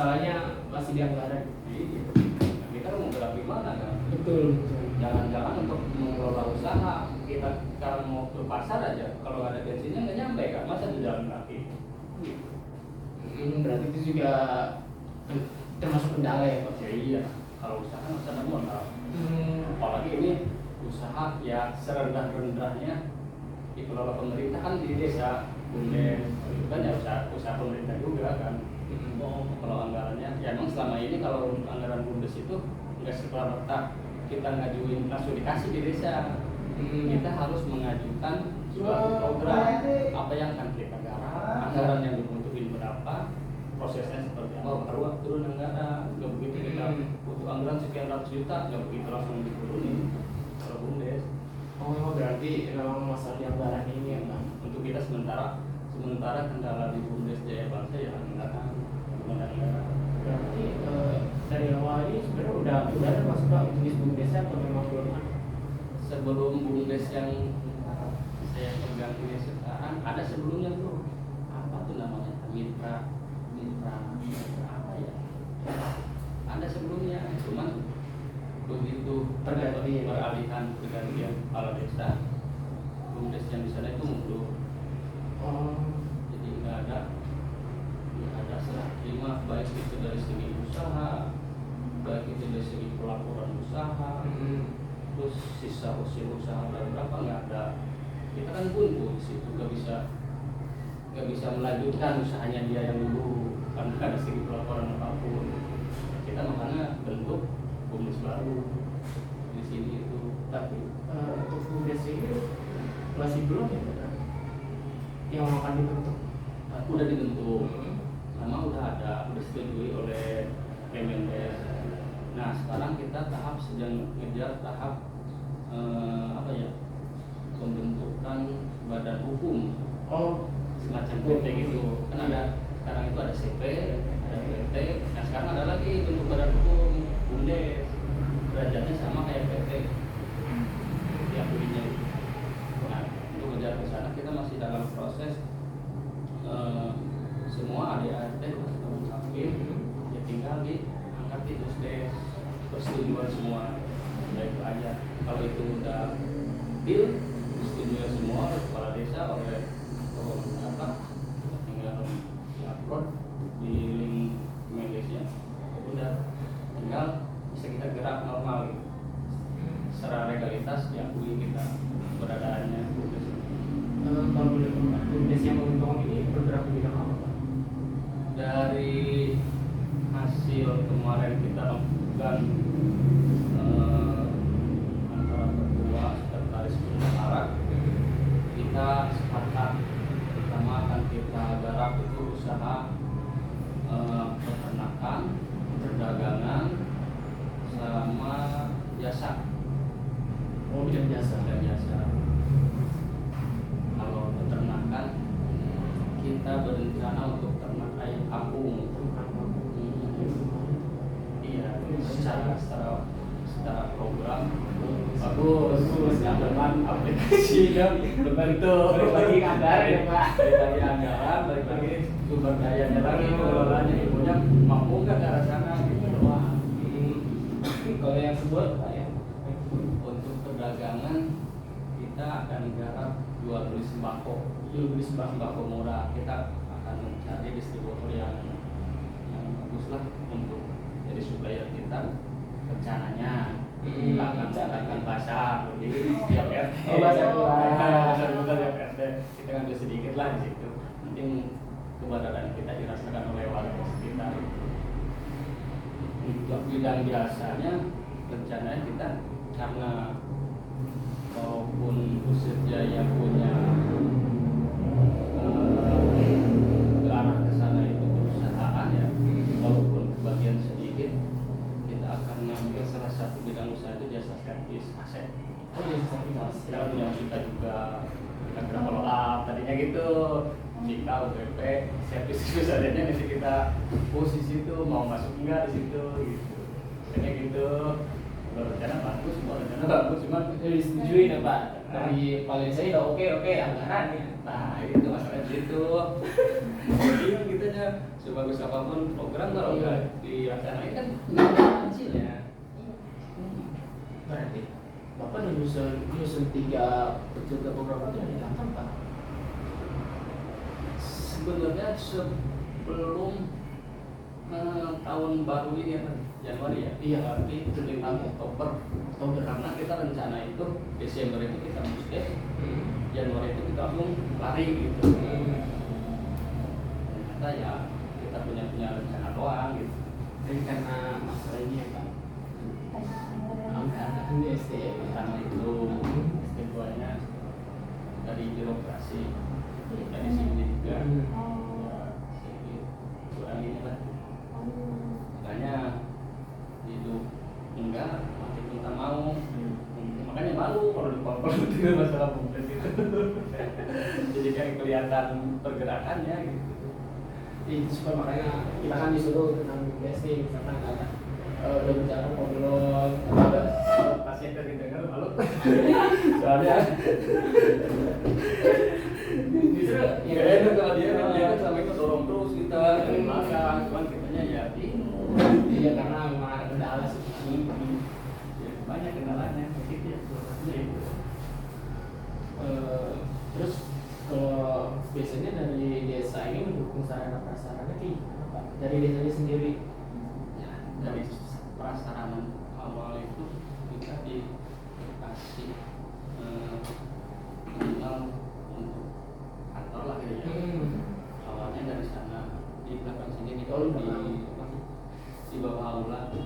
masalahnya masih di anggaran. Iya. Kita mau gerak gimana kan? Betul. Jangan-jangan untuk mengelola usaha kita sekarang mau ke pasar aja, kalau nggak ada bensinnya nggak nyampe kan, masa di jalan kaki? Berarti itu juga termasuk kendala ya Pak? Ya iya, kalau usaha masa ada modal. Apalagi ini usaha ya serendah-rendahnya dikelola pemerintah kan di desa, bumdes, itu kan ya usaha pemerintah juga kan. Kalau anggarannya, ya emang selama ini kalau anggaran bumdes itu nggak serta-merta kita ngajuin langsung dikasih di desa. Kita harus mengajukan suatu program apa yang akan kita garap, anggaran yang dibutuhin berapa, prosesnya seperti apa, baru turun anggaran. Nggak begitu kita butuh anggaran sekian ratus juta, nggak begitu langsung diturunin kalau bumdes. Oh berarti memang masalah di anggaran ini ya Pak? Untuk kita sementara kendala di bumdes Jaya Bangsa ya anggaran. Berarti dari awal ini sebenarnya udah ada masuk Pak jenis bumdesnya atau memang belum ada? Sebelum bumdes yang saya pegang ini sekarang ada sebelumnya tuh, apa tuh namanya, mitra apa ya, ada sebelumnya, cuman begitu peralihan pergantian kepala desa, bumdes yang di sana itu mundur. Jadi nggak ada serah terima, baik itu dari segi usaha, baik itu dari segi pelaporan usaha, terus sisa usaha berapa nggak ada. Kita kan buntu di situ, nggak bisa melanjutkan usahanya dia yang dulu karena ada segi pelaporan apapun. Kita makanya bentuk bumdes baru di sini itu. Tapi untuk bumdes ini masih belum ya Pak? Yang akan dibentuk? Udah dibentuk, memang udah disetujui oleh Kemendes. Nah sekarang kita sedang ngejar tahap pembentukan badan hukum. Semacam PT gitu. Kan ada sekarang itu ada CP, ada PT. Nah sekarang ada lagi bentuk badan hukum bumdes. Derajatnya sama kayak PT. Diakuinya. Nah untuk ngejar ke sana kita masih dalam proses semua ADART hakim ya tinggal diangkat di Pusdes, persetujuan semua. Ya itu aja. Kalau itu udah deal, persetujuan semua oleh kepala desa, oleh tinggal diupload di link Kemendesnya, udah tinggal bisa kita gerak normal gitu. Secara legalitas diakui kita keberadaannya Bumdes. Kalau bumdes yang menguntungkan ini bergerak di bidang apa Pak? Dari hasil kemarin kita lakukan antara berdua sekretaris bendahara, kita sepakat pertama akan kita garap itu usaha peternakan, perdagangan, sama jasa. Bidang jasa. Kalau peternakan kita berencana untuk ternak ayam kampung. Iya, secara program bagus dengan aplikasi yang berbentuk Bagi anggaran ya Pak. bagi anggaran, bagi sumber dayanya lagi, pengelolanya ibunya mampu nggak ke arah sana gitu doang. Kalau yang kedua Pak ya? Untuk perdagangan kita akan garap jual beli sembako murah. Kita akan mencari distributor yang bagus lah untuk jadi supplier kita. Rencananya kita akan carikan pasar di setiap RT. Pasar tiap RT kita ngambil sedikit lah di situ. Nanti keberadaan kita dirasakan oleh warga sekitar. Untuk bidang jasanya rencananya kita karena walaupun Pusat Jaya punya ke arah ke sana itu perusahaan ya, walaupun kebagian sedikit, kita akan mengambil salah satu bidang usaha itu jasa servis aset. Kita punya kita juga kita berapa lola tadinya gitu, kita UPP servis asetnya di kita posisi itu mau masuk enggak di situ gitu, kayak gitu. rencana bagus, semua rencana bagus, cuman disetujui ya Pak dari paling saya udah oke anggarannya. nah itu masalah itu. Bingung kitanya, sebagus apapun program kalau nggak dilaksanain kan nggak ada hasilnya. Berarti Bapak nyusun 3 program itu dari kapan Pak? Sebenarnya sebelum tahun baru ini ya, Januari ya. Iya. Berarti sekitar Oktober. Karena kita rencana itu Desember itu kita musdes, Januari itu kita langsung lari gitu. Ternyata ya kita punya rencana doang gitu. Jadi karena masalah ini ya Pak. Anggaran di SDM Karena itu keduanya dari birokrasi dari sini juga. Ya, kurang ini lah. Makanya hidup enggak mati pun tak mau. Makanya malu kalau dengan masalah bumdes itu. Jadi kan kelihatan pergerakannya gitu. itu supaya makanya kita kan disuruh tentang BSD misalkan ada udah bicara kok belum ada Pasien tadi dengar malu. Soalnya justru ya enak kalau dia kan selama itu dorong terus kita cari makan, cuman kitanya ya bingung. iya karena memang ada kendala sih. Ya, banyak kendalanya begitu ya. Itu. Terus kalau biasanya dari desa ini mendukung sarana prasarana kayak gimana Pak? Dari desanya sendiri? Ya, dari prasarana awal itu kita dikasih minimal untuk kantor lah gitu ya. Awalnya dari sana di belakang sini di di bawah aula ke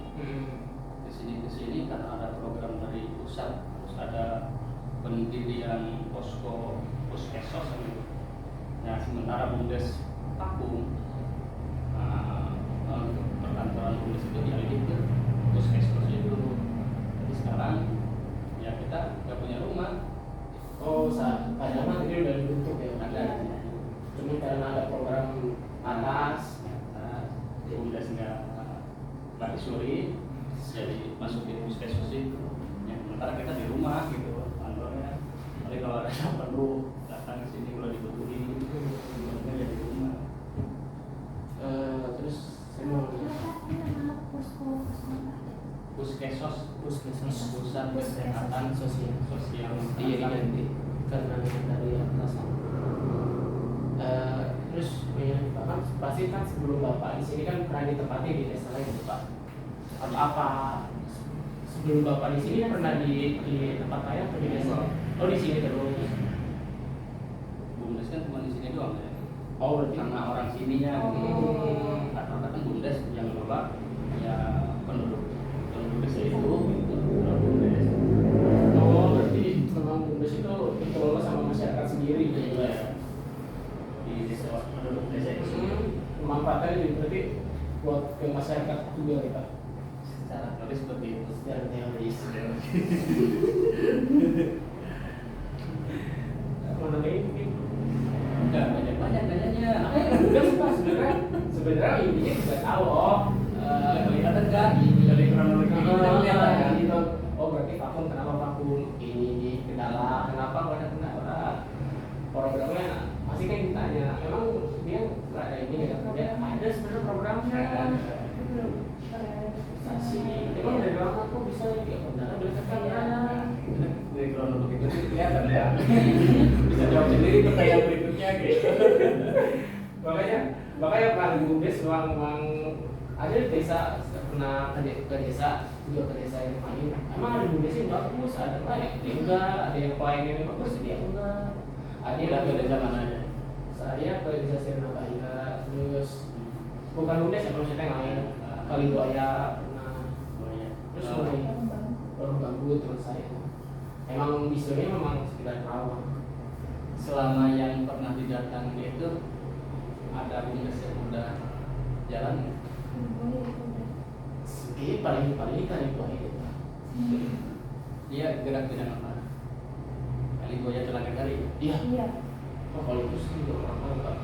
sini karena ada program dari pusat, terus ada pendirian posko puskesos gitu. Nah sementara bumdes Pakung perkantoran bumdes itu dialih ke puskesos itu. Jadi sekarang ya kita nggak punya rumah. Oh, padahal mah ini udah dibentuk ya. Ada. Cuma karena ada program atas, bumdes nggak disuri, jadi masuk di puskesmas itu. Ya, sementara kita di rumah gitu kantornya. Tapi kalau ada yang perlu datang ke sini kalau dibutuhin gitu, sebenarnya ya di rumah. Terus saya mau Puskesos, pusat Puskesos. kesehatan sosial iya diganti karena dari atasan. Terus ya, Bapak pasti kan sebelum Bapak di sini kan pernah ditempati di desa lain Pak. Apa sebelum Bapak di sini pernah di tempat lain atau di desa? Oh di sini terus. Bumdes kan cuma di sini doang ya. Oh berarti Karena orang sininya gitu. Rata-rata kan bumdes yang ngelola ya penduduk desa itu gitu. Kalau bumdes oh berarti memang bumdes itu dikelola sama masyarakat sendiri gitu ya. di desa penduduk desa itu Pemanfaatannya juga berarti buat ke masyarakat juga ya Pak. secara teori seperti itu. Secara teoris. Mana lagi mungkin? Enggak banyak kayaknya. Enggak sih Pak sebenarnya intinya juga tahu Kelihatan kan dari kronologi kita kelihatan kan. gitu. Oh berarti vakum kenapa vakum ini kendala kenapa nggak ada kendala programnya masih kan ditanya emang dia nggak ada ini nggak ada ada sebenarnya programnya stasi emang dari lama kok bisa ya kendala berdasarkan ya Dari kronologi itu kelihatan ya. Bisa jawab sendiri pertanyaan berikutnya gitu. makanya Pak Bumdes memang ada di desa pernah ke desa juga ke desa yang lain emang ada Bumdes yang bagus ada yang enggak ada yang pelayanannya bagus dia enggak ada yang Ada desa mana aja? saya ke desa Sirnabaya terus bukan Bumdes ya maksudnya yang lain Kalibuaya pernah Oh iya. terus mulai baru ganggu teman saya emang bisnisnya memang sekedar perawat Selama yang pernah didatangi itu ada bumdes yang udah jalan. ini paling Kalibuaya gitu Dia gerak bidang apa? Kali buaya telah kali. iya Iya. oh kalau itu sih juga orang Pak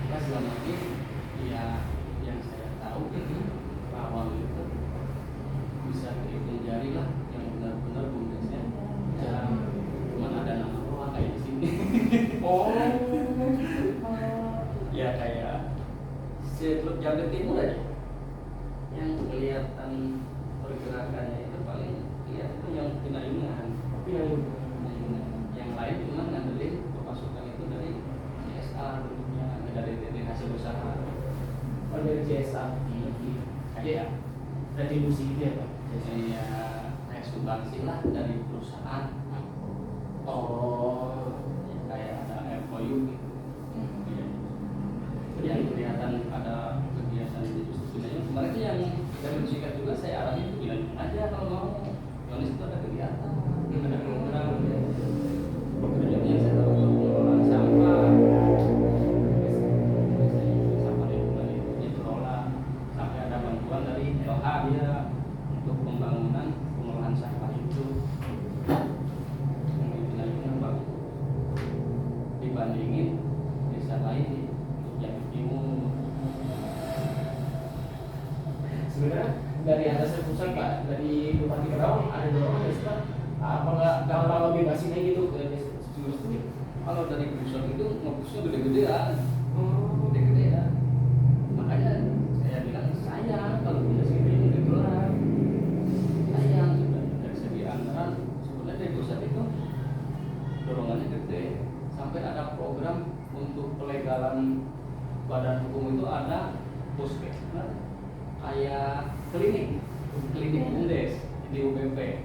Ya selama ini ya yang saya tahu awal itu Oh. Ya kayak klub Jawa Timur aja yang kelihatan pergerakannya itu paling lihat itu yang final-finalan. Tapi Yang lain cuma ngandelin pemasukan itu dari CSR tentunya, dari hasil usaha. Oh, dari CSR Kayak retribusi gitu ya Pak? jadi ya kayak sumbangsi lah dari perusahaan. Oh. Ya, kayak ada MOU gitu. Yang kelihatan ada kegiatan di sebenarnya kemarin itu yang dari Musikat juga saya arahin itu bilang aja kalau mau Yonis itu ada kegiatan, ada program. Program yang saya tahu untuk pengelolaan sampah, sampah lingkungan itu dikelola sampai ada bantuan dari LH dia untuk pembangunan pengelolaan sampah itu. Yang bagus dibandingin desa lain. Sebenarnya dari atas pusat Pak, dari Bupati Kerawang ada dorongan nggak sih Pak? Apa nggak gampang bebasin aja gitu ke Kalau dari pusat itu ngepusnya gede-gedean, Oh. gede-gedean. Makanya saya bilang sayang kalau punya segini ini digelar. Sayang sudah dari segi anggaran sebenarnya dari pusat itu dorongannya gede. Sampai ada program untuk pelegalan badan hukum itu ada puskesmas kayak klinik BUMDes di UPP.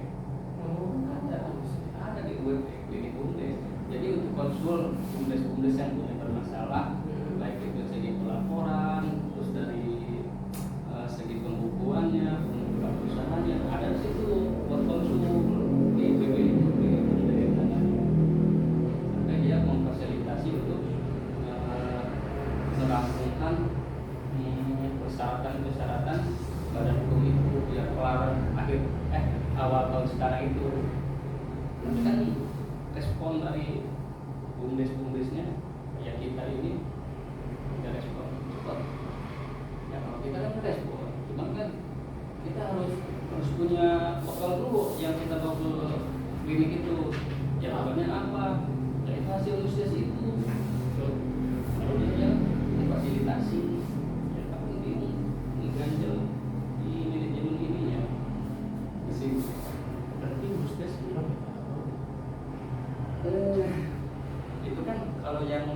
Ada di UPP klinik BUMDes. Jadi untuk konsul BUMDes yang punya bermasalah, baik itu segi pelaporan, terus dari segi pembukuannya, pembukaan perusahaannya, ada di situ buat konsul di UPP itu di sampai dia memfasilitasi untuk merampungkan persyaratan badan hukum itu biar kelar awal tahun sekarang itu. Tapi kan respon dari bumdesnya ya kita ini tidak respon cepat. Ya kalau kita kan respon, cuma kan kita harus punya bekal dulu yang kita bawa ke klinik itu. Ya bekalnya apa? Ya itu hasil usia itu. Kalau dia memfasilitasi ganjel di manajemen ininya di sini. Berarti Busdes bilang itu kan kalau yang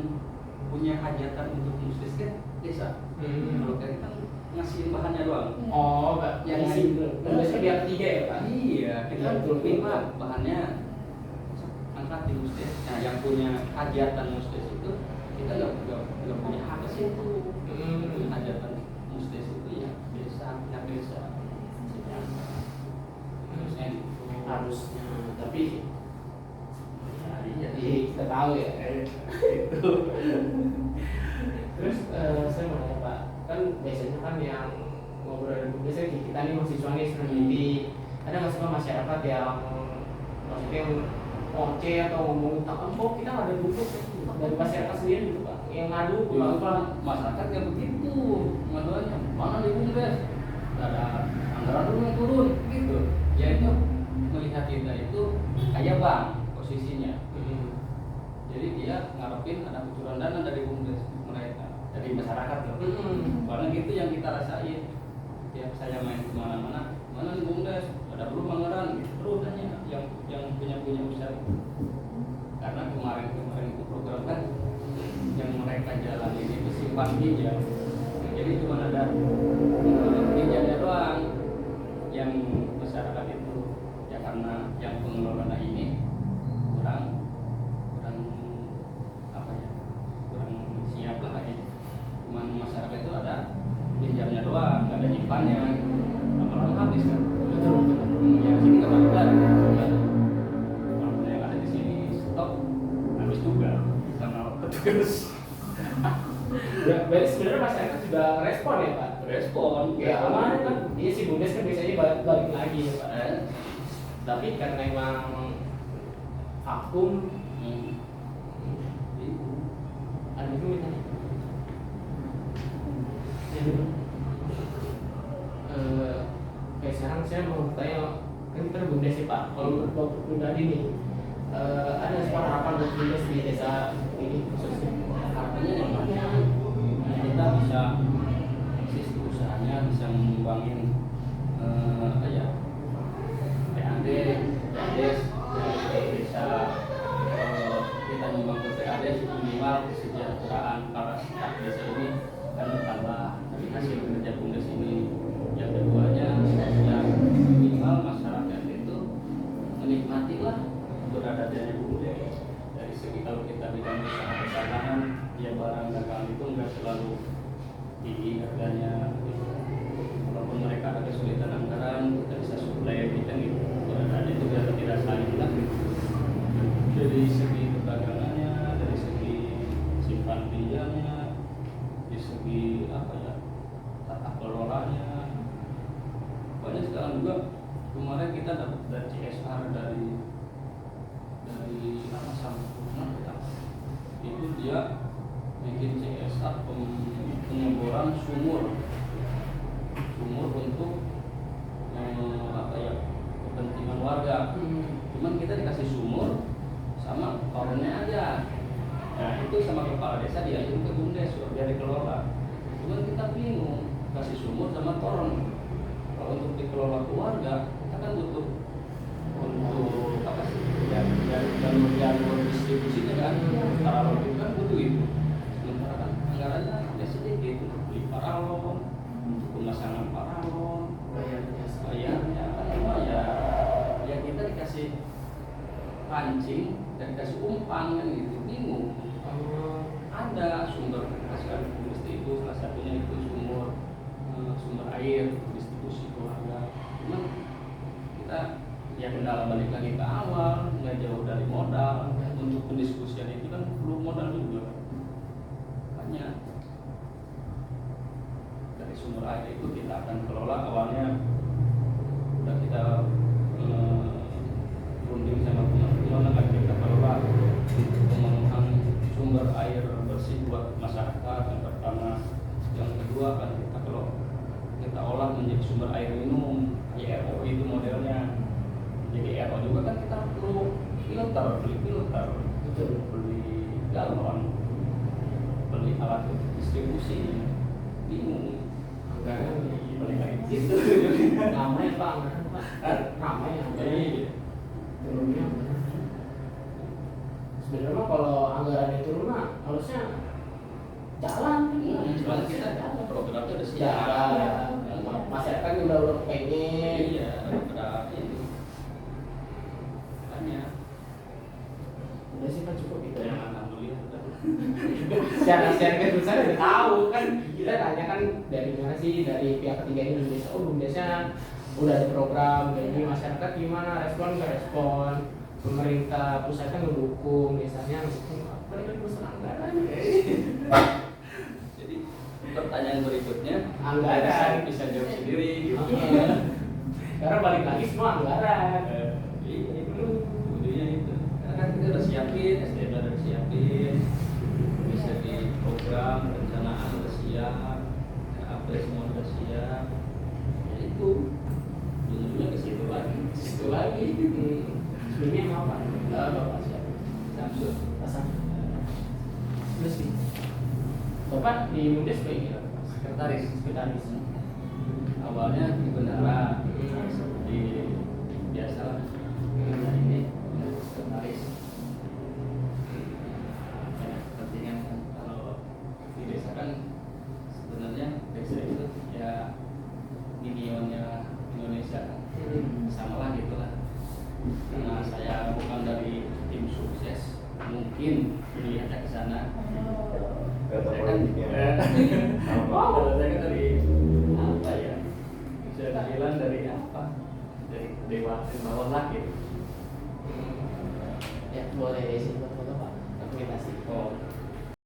punya hajatan untuk Busdes kan desa. Kalau kita kan ngasih bahannya doang. Oh, Pak. Yang Yang Busdesnya biar tiga ya Pak? Iya, kita minta bahannya angkat di Busdes. Nah, yang punya hajatan Busdes itu kita nggak punya hak ke situ. Hajatan Busdes itu ya desa, pihak desa. Harusnya, tapi Ya, jadi kita tahu ya. itu. Terus saya mau nanya Pak, kan biasanya kan yang ngobrol dengan biasanya kita nih mahasiswa nih peneliti, ada nggak sih Pak masyarakat yang maksudnya yang ngoceh atau ngomong tentang kok kita nggak ada buku dari masyarakat sendiri gitu Pak, yang ngadu apa? Masyarakat nggak begitu, ngaduannya mana di Bumdes, ada anggaran dulu yang turun, gitu. Ya itu melihat kita itu kayak bank posisinya. Jadi dia ngarepin ada kucuran dana dari Bumdes mereka, dari masyarakat loh. Karena gitu yang kita rasain. Tiap saya main kemana-mana, mana di Bumdes ada belum anggaran, gitu. Terus tanya yang punya usaha. Karena kemarin itu program kan yang mereka jalanin itu simpan pinjam. Jadi cuma ada pinjamnya doang yang masyarakat itu ya karena yang pengelola ini kurang apa ya, kurang siap lah kayaknya. Cuma masyarakat itu ada pinjamnya doang, nggak ada nyimpannya, lama-lama habis kan. Yang sini nggak ada. Kalau yang ada di sini stok habis juga sama petugas. Ya, sebenarnya masyarakat sudah respon ya Pak. Respon. Ya aman kan, dia si Bumdes kan biasanya balik lagi ya Pak. Tapi karena emang vakum, ada juga tanya. Kayak sekarang saya mau tanya, kan kita Bumdes ya Pak. Kalau untuk pribadi nih, ada sebuah harapan buat BUMDes di desa ini khususnya. Artinya namanya kita bisa eksis usahanya, bisa mengembangin apa ya, PAD, PADes, bisa kita nyumbang ke PADes minimal kesejahteraan para staff desa ini kan bertambah dari hasil kerja BUMDes ini. Yang keduanya ya minimal masyarakat itu menikmatilah beradanya BUMDes. Dari segi kalau kita bidang usaha perdagangan, ya barang dagangan itu nggak selalu tinggi harganya. Walaupun mereka ada kesulitan anggaran, kita bisa suplai kita gitu. Beradanya itu biar tidak saling lah. Dari segi perdagangannya, dari segi simpan pinjamnya, dari segi apa ya, tata kelolanya. Banyak sekarang juga kemarin kita dapat dari CSR dari apa Sampurna itu dia bikin CSR pengeboran sumur untuk apa ya, kepentingan warga. Cuman kita dikasih sumur sama torennya aja. Nah itu sama kepala desa diajuin ke BUMDes biar dikelola. Cuman kita bingung kasih sumur sama toren. Kalau untuk dikelola keluarga kita kan butuh untuk apa sih dan distribusinya kan para lobby kan butuh itu. Sementara kan anggarannya ya sedikit untuk beli paralon, untuk pemasangan paralon, bayarnya kan semua ya kita dikasih pancing dan dikasih umpan kan gitu, bingung. Ada sumber hasil industri itu salah satunya itu sumber air distribusi keluarga. Cuman kita ya kendala balik lagi ke awal, nggak jauh dari modal. Untuk pendiskusian itu kan perlu modal juga. Makanya dari sumber air itu kita akan kelola. Awalnya udah kita runding sama teman-teman akan kita kelola pemenuhan sumber air bersih buat masyarakat yang pertama. Yang kedua akan kita olah menjadi sumber air minum, RO itu modelnya. Jadi RO juga kan kita perlu beli filter, beli galon, beli alat distribusi, bingung. Anggaran Balik lagi gitu. ramai Pak, ramai anggaran turunnya. Sebenarnya mah kalau anggarannya turun mah harusnya jalan. Soalnya kita programnya udah siap. Jalan. Masyarakat udah pengen. Iya, udah itu. Makanya Udah sih Pak cukup gitu ya. alhamdulillah udah. Secara keputusan udah tahu kan, kita tanya kan dari mana sih, dari pihak ketiga ini BUMDes. Oh BUMDesnya udah ada program, jadi masyarakat gimana, respon nggak respon, pemerintah pusat kan mendukung, desanya mendukung, apa ini urusan anggaran. Jadi pertanyaan berikutnya Anggaran. bisa jawab sendiri gitu. Karena balik lagi semua anggaran. Iya itu ujungnya itu. Karena kan kita udah siapin, SDM udah siapin, bisa di program perencanaan udah siap, apa semua udah siap. Ya itu ujungnya ke situ lagi. Sebelumnya mau apa? Bapak siapa? Samsul. Pasang. Terus sih. Bapak di BUMDes kayak gitu. Sekretaris. Awalnya di bendara, seperti biasa lah. Nah ini sekretaris. Kepentingan kan kalau di desa kan sebenarnya desa itu ya minionnya Indonesia kan, sama lah gitulah. Karena saya bukan dari tim sukses, mungkin melihatnya ke sana. Saya kan dari apa ya? Bisa dibilang dari apa? Dari dewa bawah lah gitu. Ya boleh sih buat foto Pak. Aplikasi. Oh,